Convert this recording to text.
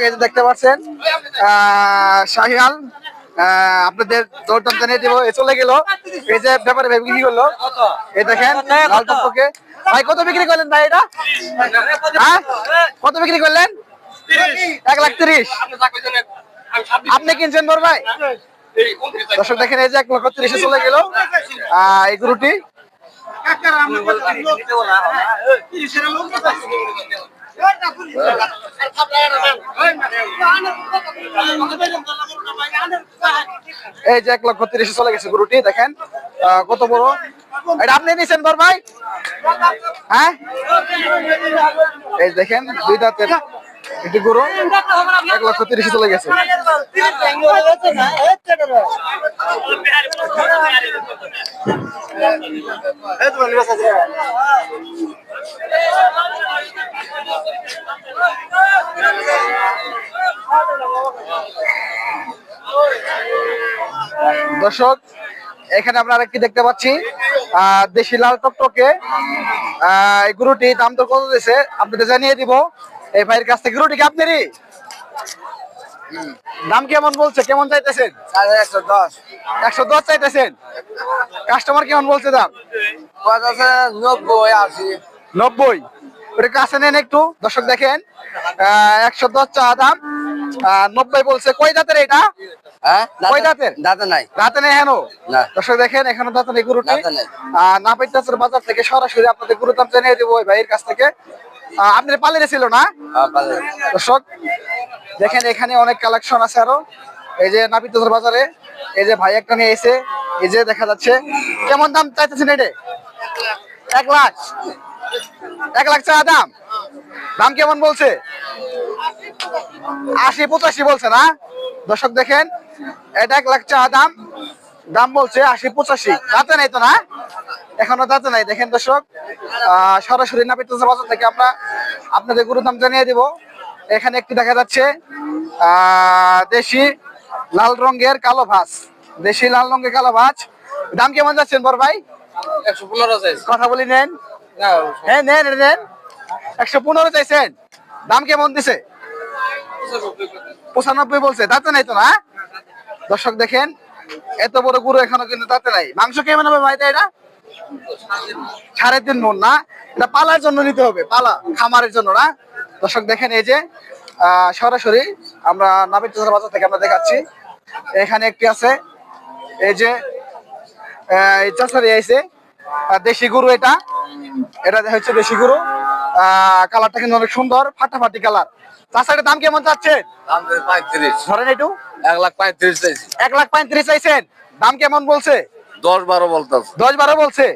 এই যে দেখতে পাচ্ছেন শাহিয়াল আপনাদের দৌড়দাম জানিয়ে দিব চলে গেল। এই যে ব্যাপারে ভেবে কি করলো এই দেখেন লাল টপকে ভাই কত বিক্রি করলেন ভাই এটা? হ্যাঁ কত বিক্রি করলেন? 1,30,000। আপনি কিনছেন বড় ভাই? দর্শক দেখেন এই যে 1,30,000 চলে গেল এই গরুটি। এই যে 1,30,000 চলে গেছে গরুটি দেখেন কত বড়। এটা আপনি নিছেন বড় ভাই? হ্যাঁ এই দেখেন দুই দাঁতের একটি গরু 1,30,000 চলে গেছে। দর্শক এখানে আমরা আরেকটি দেখতে পাচ্ছি দেশি লাল টকটকে এই গরুটি দাম তো কত দিয়েছে আপনাদের জানিয়ে দিব এই ভাইয়ের কাছ থেকে। গরুটি কি আপনারই? দাম কেমন বলছে, কেমন চাইতেছেন? 110 চাইতেছেন। কাস্টমার কেমন বলছে দাম? 90 ওটা কাছে নেন একটু। দর্শক দেখেন 110 চা দাম 90 বলছে। কয় দাঁতের এটা? কয় দাঁতের? দাঁতে নাই হেন। দর্শক দেখেন এখনো দাঁতে নেই গরুটি। নাপিতাছর বাজার থেকে সরাসরি আপনাদের গরুর দাম জানিয়ে দেবো ওই ভাইয়ের কাছ থেকে। আপনার পালিয়ে ছিল না? দর্শক দেখেন এখানে অনেক কালেকশন আছে আরো। এই যে নাপিতাছর বাজারে এই যে ভাই একটা নিয়ে এসে এই যে দেখা যাচ্ছে। কেমন দাম চাইতেছেন এটা? 1 লাখ। 1 লাখ চা দাম। দাম কেমন বলছে? 80-85 বলছে না? দর্শক দেখেন এটা 1 লাখ চা দাম। দাম বলছে 80-85। দাঁতে নাই তো না? এখনো দাঁতে নাই। দেখেন দর্শক সরাসরি নাপিতাছর বাজার থেকে আমরা আপনাদের গরুর দাম জানিয়ে দিব। এখানে একটু দেখা যাচ্ছে দেশি লাল রঙের কালো ভাঁজ। দেশি লাল রঙের কালো ভাঁজ। দাম কেমন যাচ্ছেন বড় ভাই? 115 কথা বলি নেন। হ্যাঁ নেন 115 চাইছেন। দাম কেমন দিছে? 95 বলছে। দাঁতে নাই তো না? দর্শক দেখেন এত বড় গরু এখনো কিন্তু দাঁতে নাই। মাংস কেমন হবে ভাই? এটা 3.5 মণ না? এটা পালার জন্য নিতে হবে, পালা খামারের জন্য না? দর্শক দেখেন এই যে সরাসরি আমরা নাপিতাছর বাজার থেকে আমরা দেখাচ্ছি। এখানে একটি আছে এই যে চাষারি আইছে দেশি গরু। এটা হচ্ছে দেশি গরু। কালারটা কিন্তু অনেক সুন্দর, ফাটাফাটি কালার। চাষারির দাম কেমন চাচ্ছেন? ধরেন একটু। 1,35,000 চাইছি। 1,35,000 চাইছেন। দাম কেমন বলছে? 10-12 বলছে।